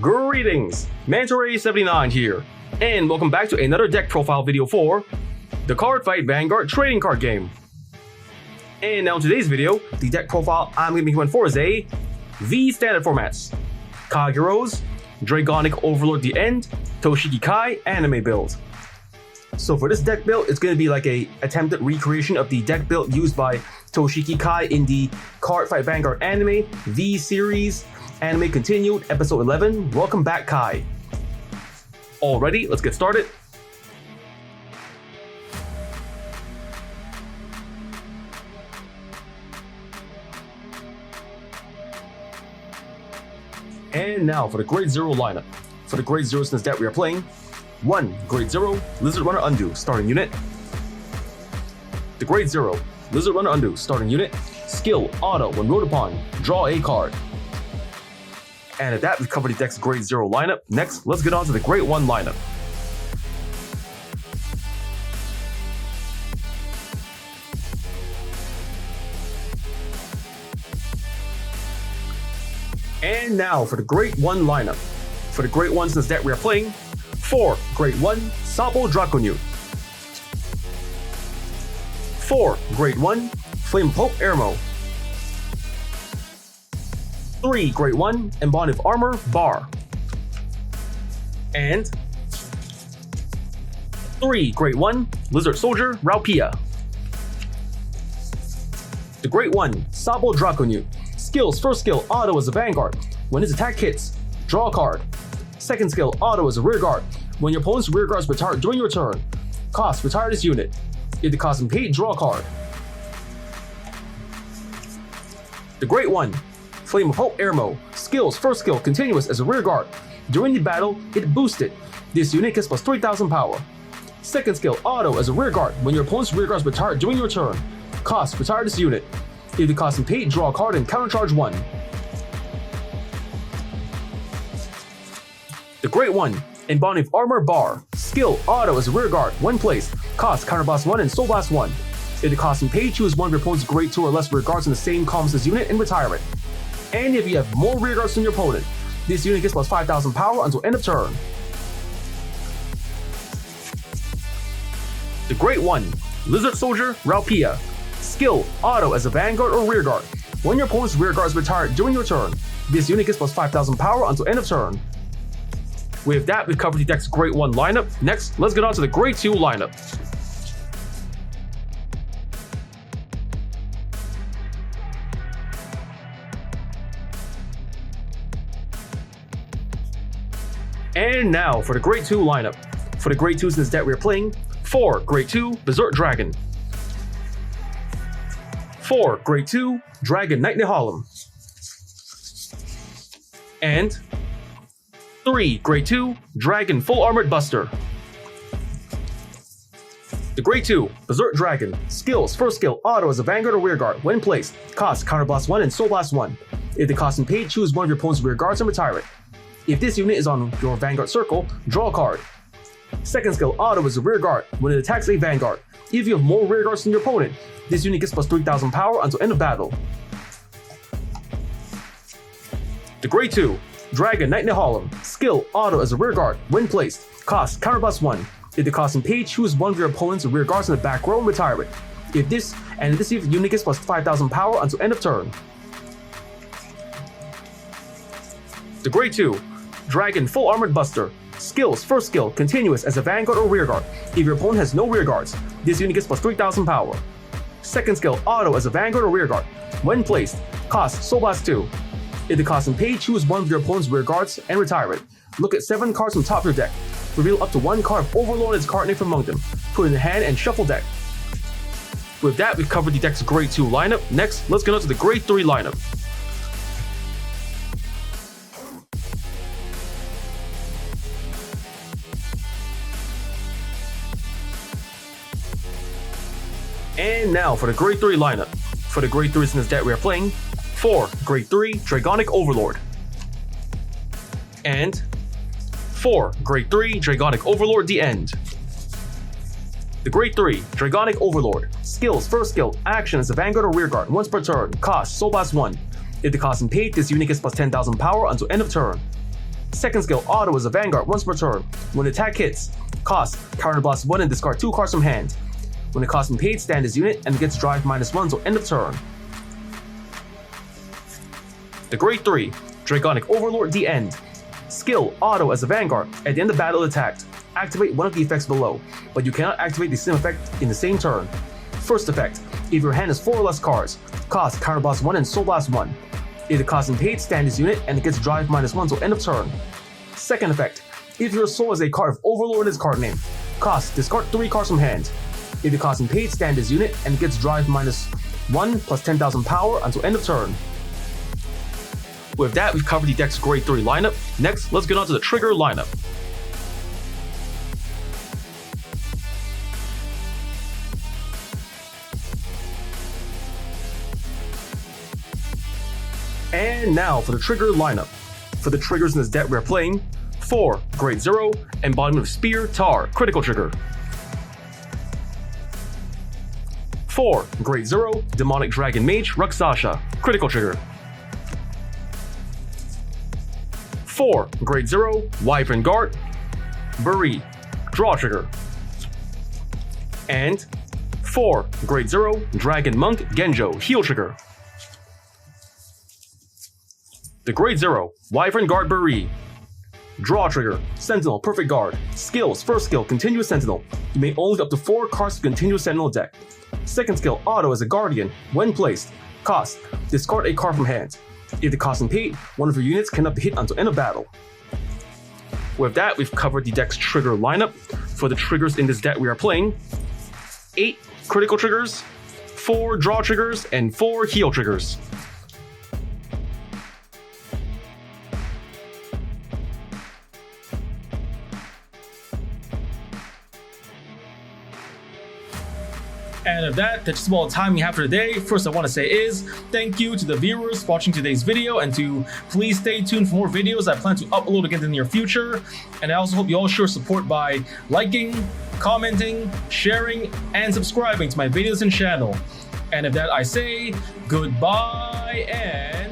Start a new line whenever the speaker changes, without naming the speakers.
Greetings, Mantore79 here, and welcome back to another deck profile video for the Cardfight Vanguard trading card game. And now in today's video, the deck profile I'm going to be going for is a V standard formats, Kagero's Dragonic Overlord the End, Toshiki Kai anime build. So for this deck build, it's going to be like a attempted recreation of the deck build used by Toshiki Kai in the Cardfight Vanguard anime, V series, anime continued, episode 11. Welcome back, Kai. Alrighty, let's get started. And now for the Grade 0 lineup. For the Grade 0 since that we are playing 1. Grade 0, Lizard Runner Undo, starting unit. The Grade 0, Lizard Runner Undo, starting unit. Skill, auto, when ruled upon, draw a card. And at that, we've covered the deck's Grade 0 lineup. Next, let's get on to the Grade 1 lineup. And now for the Grade 1 lineup. For the Grade 1 since that we are playing 4. Grade 1, Sabo Draconic. 4. Grade 1, Flame Pope Ermo. 3. Grade 1, Embodied Armor Bar. And 3. Grade 1, Lizard Soldier Raupia. The Grade 1, Sabo Draconic. Skills, first skill, auto as a Vanguard. When his attack hits, draw a card. Second skill, auto as a rear guard. When your opponent's rear guards retire during your turn. Cost, retire this unit. If the cost is paid, draw a card. The Grade 1, Flame of Hope Ermo. Skills, first skill, continuous as a rear guard. During the battle, it boosted. This unit gets plus 3000 power. Second skill, auto as a rear guard. When your opponent's rear guards retire during your turn. Cost, retire this unit. If the cost is paid, draw a card and countercharge 1. The Grade 1, Embodied Armor Bar. Skill, auto as a rear guard. When placed, cost, counterblast 1 and soul blast 1. If the cost is paid, choose one of your opponent's Grade 2 or less rear guards in the same columns as unit and retire it. And if you have more rear guards than your opponent, this unit gets plus 5000 power until end of turn. The Grade 1, Lizard Soldier Raupia. Skill, auto as a Vanguard or rear guard. When your opponent's rear guards retire during your turn, this unit gets plus 5000 power until end of turn. With that, we've covered the deck's Grade 1 lineup. Next, let's get on to the Grade 2 lineup. And now for the Grade 2 lineup. For the Grade 2 since that we're playing 4. Grade 2, Berserk Dragon. 4. Grade 2, Dragon Knight Nehalem. And 3. Grade 2, Dragon Full Armored Buster. The Grade 2, Berserk Dragon. Skills, first skill, auto as a Vanguard or rear guard. When placed, cost, counterblast 1 and soul blast 1. If the cost is paid, choose one of your opponent's rear guards and retire it. If this unit is on your Vanguard circle, draw a card. Second skill, auto as a rear guard. When it attacks a Vanguard. If you have more rear guards than your opponent, this unit gets plus 3000 power until end of battle. The Grade 2, Dragon Knight Nehalem. Skill, auto as a rear guard. When placed, cost, counterblast 1. If the cost is paid, choose one of your opponent's rear guards in the back row and retire it. If this unit gets plus 5000 power until end of turn. The Grade 2, Dragon Full Armored Buster. Skills, first skill, continuous as a Vanguard or rear guard. If your opponent has no rear guards, this unit gets plus 3000 power. Second skill, auto as a Vanguard or rear guard. When placed, cost, soul blast 2. If the cost is paid, choose one of your opponent's rear guards and retire it. Look at 7 cards from top of your deck. Reveal up to 1 card of Overlord as card name from among them. Put it in the hand and shuffle deck. With that, we've covered the deck's Grade 2 lineup. Next, let's get on to the Grade 3 lineup. And now for the Grade 3 lineup. For the Grade 3 since that we are playing 4. Grade 3, Dragonic Overlord. And 4. Grade 3, Dragonic Overlord the End. The Grade 3, Dragonic Overlord. Skills, first skill, action as a Vanguard or rear guard, once per turn. Cost, soul blast 1. If the cost is paid, this unit gets plus 10,000 power until end of turn. Second skill, auto as a Vanguard once per turn. When attack hits, cost counterblast 1 and discard 2 cards from hand. When the cost and paid, stand as unit and gets drive -1 till end of turn. The Grade 3, Dragonic Overlord, the End. Skill, auto as a Vanguard. At the end of battle attacked, activate one of the effects below, but you cannot activate the same effect in the same turn. First effect, if your hand has 4 or less cards, cost counterblast 1 and soul blast 1. If the cost and paid, stand as unit and it gets drive -1 till end of turn. Second effect, if your soul has a card of Overlord in its card name, cost discard 3 cards from hand. If the cost and paid, stand as unit and gets drive -1 plus 10,000 power until end of turn. With that, we've covered the deck's Grade 3 lineup. Next, let's get on to the trigger lineup. And now for the trigger lineup. For the triggers in this deck we're playing, 4 Grade 0, Embodiment of Spear, Tar, critical trigger. 4 Grade 0, Demonic Dragon Mage, Raksasha, critical trigger. 4 Grade 0, Wyvern Guard, Buri, draw trigger. And 4 Grade 0, Dragon Monk, Genjo, heal trigger. The Grade 0, Wyvern Guard Buri. Draw trigger, Sentinel, perfect guard. Skills, first skill, Continuous Sentinel. You may only up to 4 cards of Continuous Sentinel deck. Second skill, auto as a Guardian. When placed, cost, discard a card from hand. If the cost and paid, one of your units cannot be hit until end of battle. With that, we've covered the deck's trigger lineup. For the triggers in this deck we are playing, 8 critical triggers, 4 draw triggers, and 4 heal triggers. And of that's just all the time we have for today. First I want to say is thank you to the viewers watching today's video, and to please stay tuned for more videos I plan to upload again in the near future. And I also hope you all show support by liking, commenting, sharing, and subscribing to my videos and channel. And of that I say goodbye and